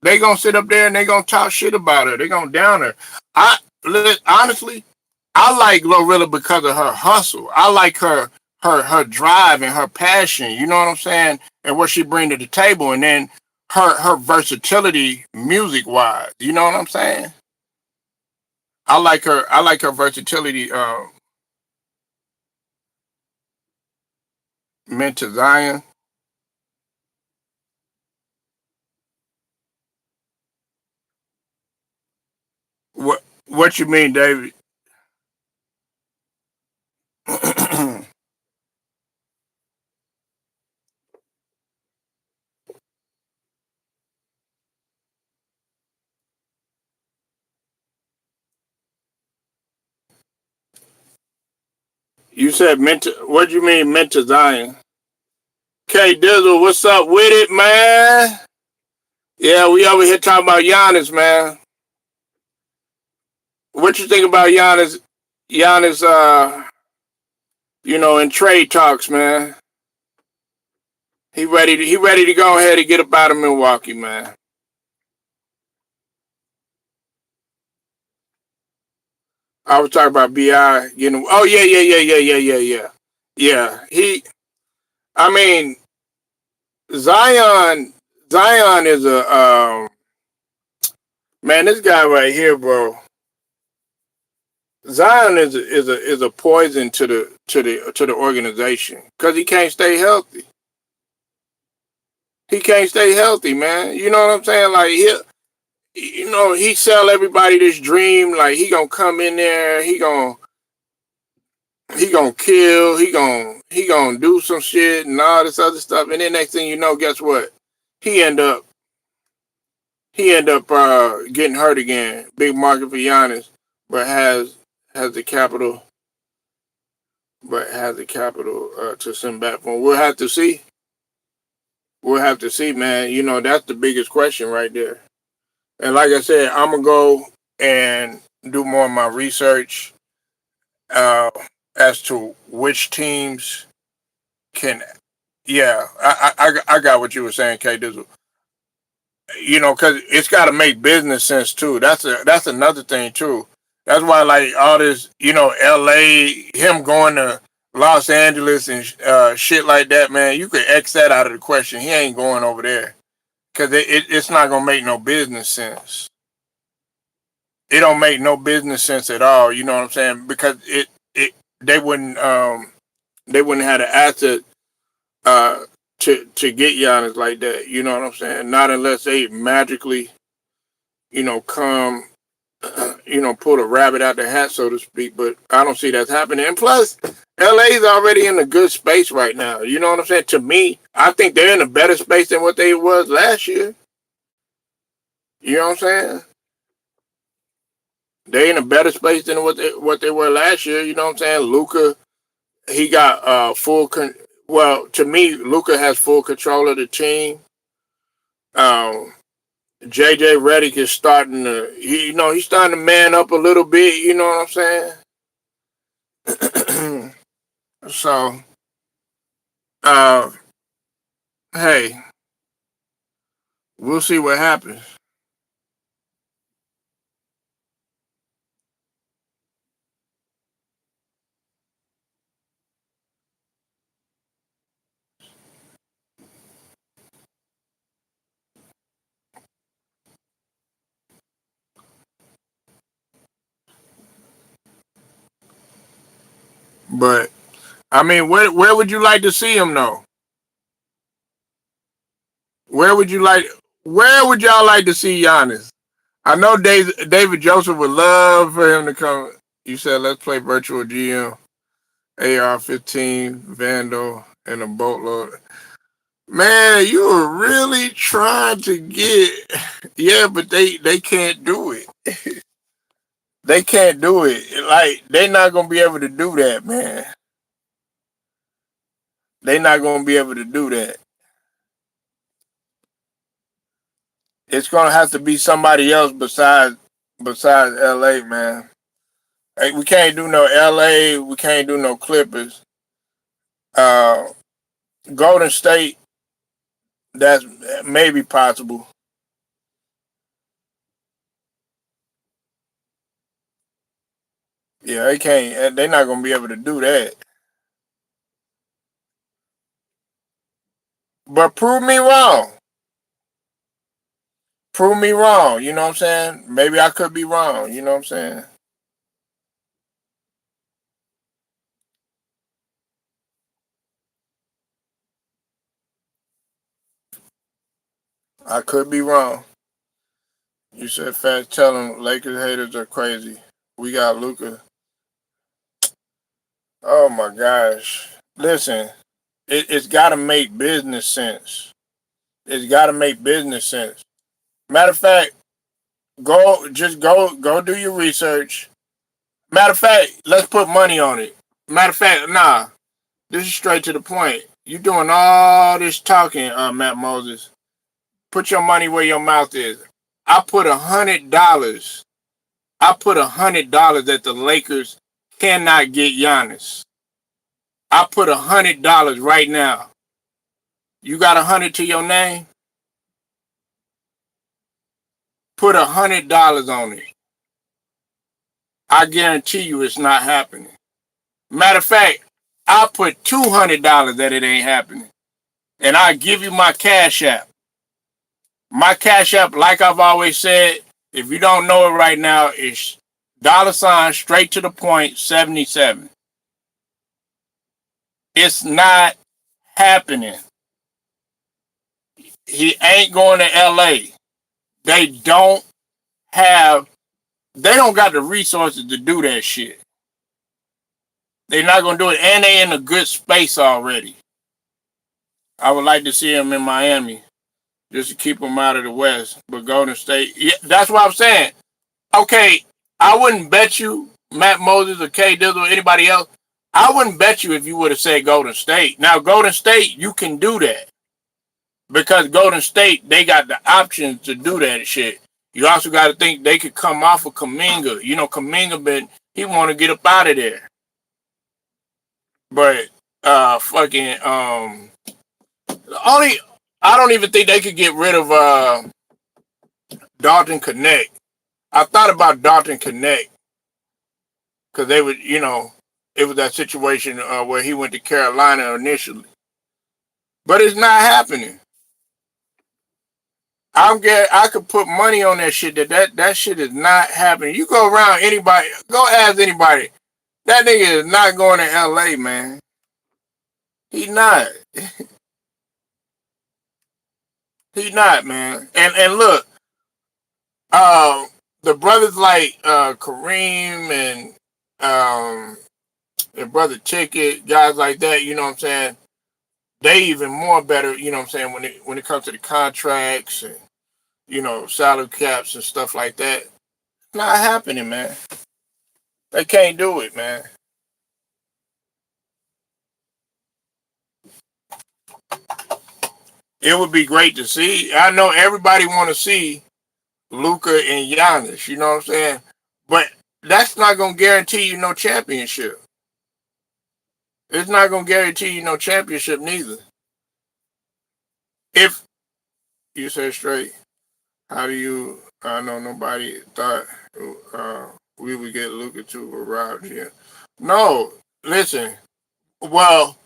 They gonna sit up there and they gonna talk shit about her. They gonna down her. Honestly, I like Glorilla because of her hustle. I like her drive and her passion. You know what I'm saying? And what she bring to the table, and then her versatility music wise. You know what I'm saying? I like her. I like her versatility. Meant to Zion. What you mean, David? You said meant to. What you mean meant to Zion? K Dizzle, what's up with it, man? Yeah, we over here talking about Giannis, man. What you think about Giannis? Giannis, in trade talks, man. He ready to go ahead and get up out of Milwaukee, man. I was talking about Bi getting. Oh yeah, yeah, yeah, yeah, yeah, yeah, yeah. Yeah, he. I mean, Zion. Zion is a man. This guy right here, bro. Zion is a poison to the organization because he can't stay healthy. He can't stay healthy, man. You know what I'm saying? Like he sell everybody this dream. Like come in there. He gonna kill. He gonna do some shit and all this other stuff. And then next thing you know, guess what? He end up getting hurt again. Big market for Giannis, but has the capital, to send back for him. We'll have to see. We'll have to see, man. That's the biggest question right there. And like I said, I'm gonna go and do more of my research uh, as to which teams can. Yeah, I got what you were saying, K. Dizzle. Because it's got to make business sense too. That's another thing too. That's why, like all this, L.A. him going to Los Angeles and shit like that, man. You could X that out of the question. He ain't going over there because it's not gonna make no business sense. It don't make no business sense at all. You know what I'm saying? Because it they wouldn't have the asset uh, to get Giannis like that. You know what I'm saying? Not unless they magically, come, pull a rabbit out the hat, so to speak. But I don't see that's happening. And plus, LA's already in a good space right now. You know what I'm saying? To me, I think they're in a better space than what they was last year. You know what I'm saying? They in a better space than what they were last year. You know what I'm saying? Luca, he got well, to me, Luca has full control of the team. Um, JJ Redick is starting to, he's starting to man up a little bit. You know what I'm saying? So, uh, hey, we'll see what happens. But I mean, where would you like to see him though? Where would you like? Where would y'all like to see Giannis? I know David Joseph would love for him to come. You said let's play virtual GM, AR-15, Vandal, and a boatload. Man, you were really trying to get. Yeah, but they can't do it. They can't do it. Like they're not gonna be able to do that, man. They're not gonna be able to do that. It's gonna have to be somebody else besides LA, man. Hey, we can't do no LA. We can't do no Clippers. Uh, Golden State. That's maybe possible. Yeah, they can't. They're not gonna be able to do that. But prove me wrong. Prove me wrong. You know what I'm saying? Maybe I could be wrong. You know what I'm saying? I could be wrong. You said fast. Tell them Lakers haters are crazy. We got Luca. Oh my gosh. Listen, it's got to make business sense. It's got to make business sense. Matter of fact, go do your research. Matter of fact, let's put money on it. Matter of fact, nah, this is straight to the point. You doing all this talking, Matt Moses. Put your money where your mouth is. I put $100. I put $100 that the Lakers cannot get Giannis. I put $100 right now. You got 100 to your name? Put $100 on it. I guarantee you it's not happening. Matter of fact, I'll put $200 that it ain't happening. And I'll give you my Cash App. My Cash App, like I've always said, if you don't know it right now, is $ straight to the point 77. It's not happening. He ain't going to LA. They don't got the resources to do that shit. They're not gonna do it, and they in a good space already. I would like to see him in Miami just to keep him out of the West. But Golden State, yeah, that's what I'm saying. Okay, I wouldn't bet you Matt Moses or K Dizzle or anybody else. I wouldn't bet you if you would have said Golden State. Now, Golden State, you can do that. Because Golden State, they got the options to do that shit. You also got to think they could come off of Kuminga. You know, Kuminga, he want to get up out of there. But, I don't even think they could get rid of Dalton Connect. I thought about Dalton Connect because they would, it was that situation where he went to Carolina initially. But it's not happening. I could put money on that shit that shit is not happening. You go around anybody, go ask anybody. That nigga is not going to LA, man. He not. He not, man. And look, the brothers like Kareem and their brother Ticket, guys like that, you know what I'm saying? They even more better, you know what I'm saying, when it comes to the contracts and, salary caps and stuff like that. It's not happening, man. They can't do it, man. It would be great to see. I know everybody want to see Luka and Giannis, you know what I'm saying? But that's not going to guarantee you no championship. It's not going to guarantee you no championship neither. If you say straight, how do you, I know nobody thought we would get Luka to arrive here. No, listen. Well,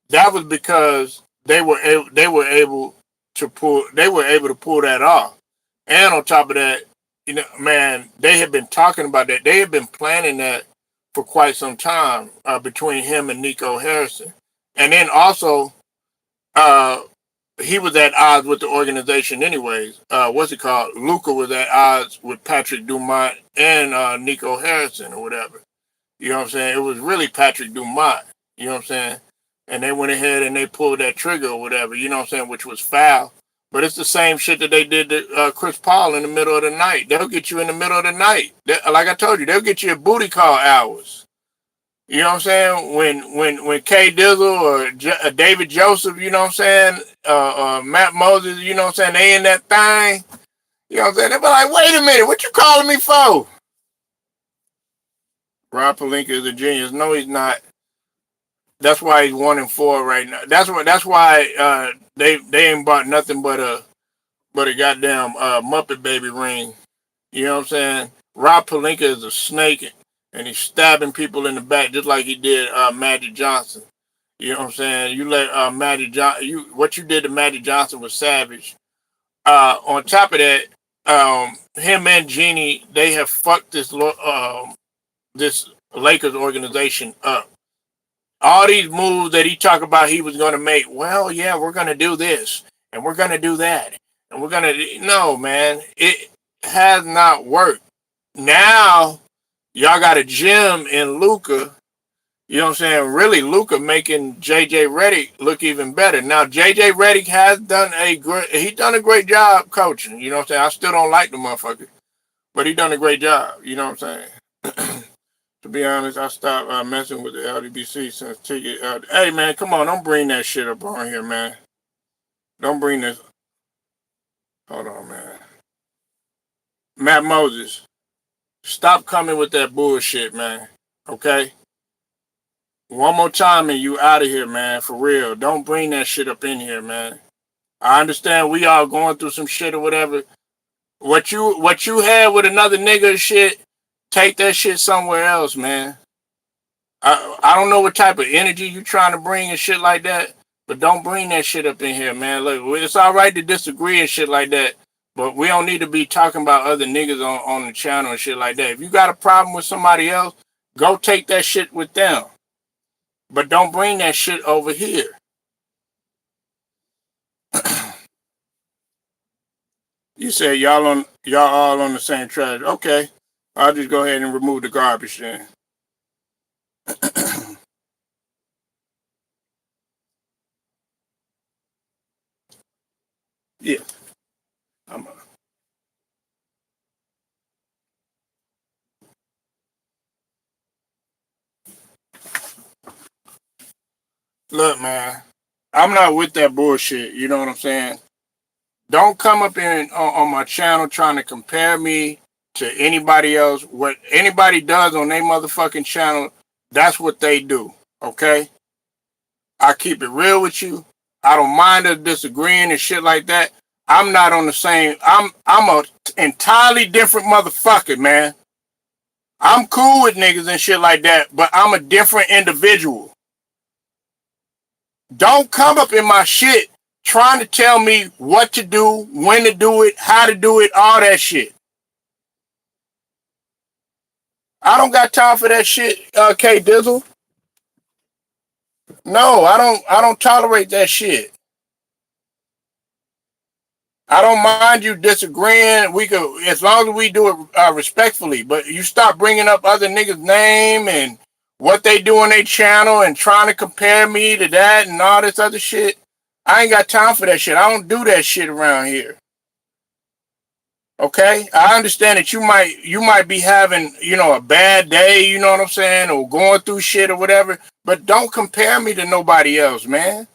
that was because they were able to pull that off. And on top of that, man, they had been talking about that. They had been planning that for quite some time between him and Nico Harrison. And then also, he was at odds with the organization anyways. What's it called? Luka was at odds with Patrick Dumont and Nico Harrison or whatever. You know what I'm saying? It was really Patrick Dumont. You know what I'm saying? And they went ahead and they pulled that trigger or whatever, you know what I'm saying, which was foul. But it's the same shit that they did to Chris Paul in the middle of the night. They'll get you in the middle of the night. Like I told you, they'll get you at booty call hours. You know what I'm saying? When K Dizzle or David Joseph, you know what I'm saying, Matt Moses, you know what I'm saying, they in that thing, you know what I'm saying, they be like, wait a minute, what you calling me for? Rob Pelinka is a genius. No, he's not. That's why he's 1-4 right now. That's why they ain't bought nothing but a goddamn Muppet Baby ring. You know what I'm saying? Rob Pelinka is a snake, and he's stabbing people in the back just like he did Magic Johnson. You know what I'm saying? You let Magic Johnson, what you did to Magic Johnson was savage. On top of that, him and Jeannie, they have fucked this Lakers organization up. All these moves that he talked about he was going to make, well, yeah, we're going to do this, and we're going to do that, and we're going to... No, man, it has not worked. Now, y'all got a gem in Luka. You know what I'm saying? Really, Luka making J.J. Redick look even better. Now, J.J. Redick has done a great job coaching. You know what I'm saying? I still don't like the motherfucker, but he done a great job. You know what I'm saying? To be honest, I stopped messing with the LDBC since Ticket. Hey, man, come on. Don't bring that shit up on here, man. Don't bring this. Hold on, man. Matt Moses, stop coming with that bullshit, man. Okay? One more time and you out of here, man. For real. Don't bring that shit up in here, man. I understand we all going through some shit or whatever. What you had with another nigga shit, Take that shit somewhere else, man. I don't know what type of energy you trying to bring and shit like that, but don't bring that shit up in here, man. Look, it's all right to disagree and shit like that, but we don't need to be talking about other niggas on the channel and shit like that. If you got a problem with somebody else, go take that shit with them, but don't bring that shit over here. You said y'all all on the same track. Okay, I'll just go ahead and remove the garbage then. Yeah, I'm. Look, man, I'm not with that bullshit. You know what I'm saying? Don't come up in on my channel trying to compare me to anybody else. What anybody does on their motherfucking channel, that's what they do. Okay? I keep it real with you. I don't mind us disagreeing and shit like that. I'm not on the same. I'm a entirely different motherfucker, man. I'm cool with niggas and shit like that, but I'm a different individual. Don't come up in my shit trying to tell me what to do, when to do it, how to do it, all that shit. I don't got time for that shit, K Dizzle. No, I don't tolerate that shit. I don't mind you disagreeing. We could, as long as we do it respectfully. But you stop bringing up other niggas' name and what they do on their channel and trying to compare me to that and all this other shit. I ain't got time for that shit. I don't do that shit around here. Okay, I understand that you might be having a bad day, you know what I'm saying, or going through shit or whatever. But don't compare me to nobody else, man.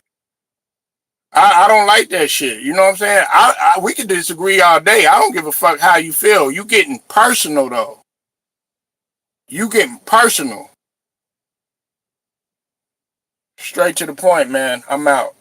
I don't like that shit. You know what I'm saying? We can disagree all day. I don't give a fuck how you feel. You getting personal though. You getting personal. Straight to the point, man. I'm out.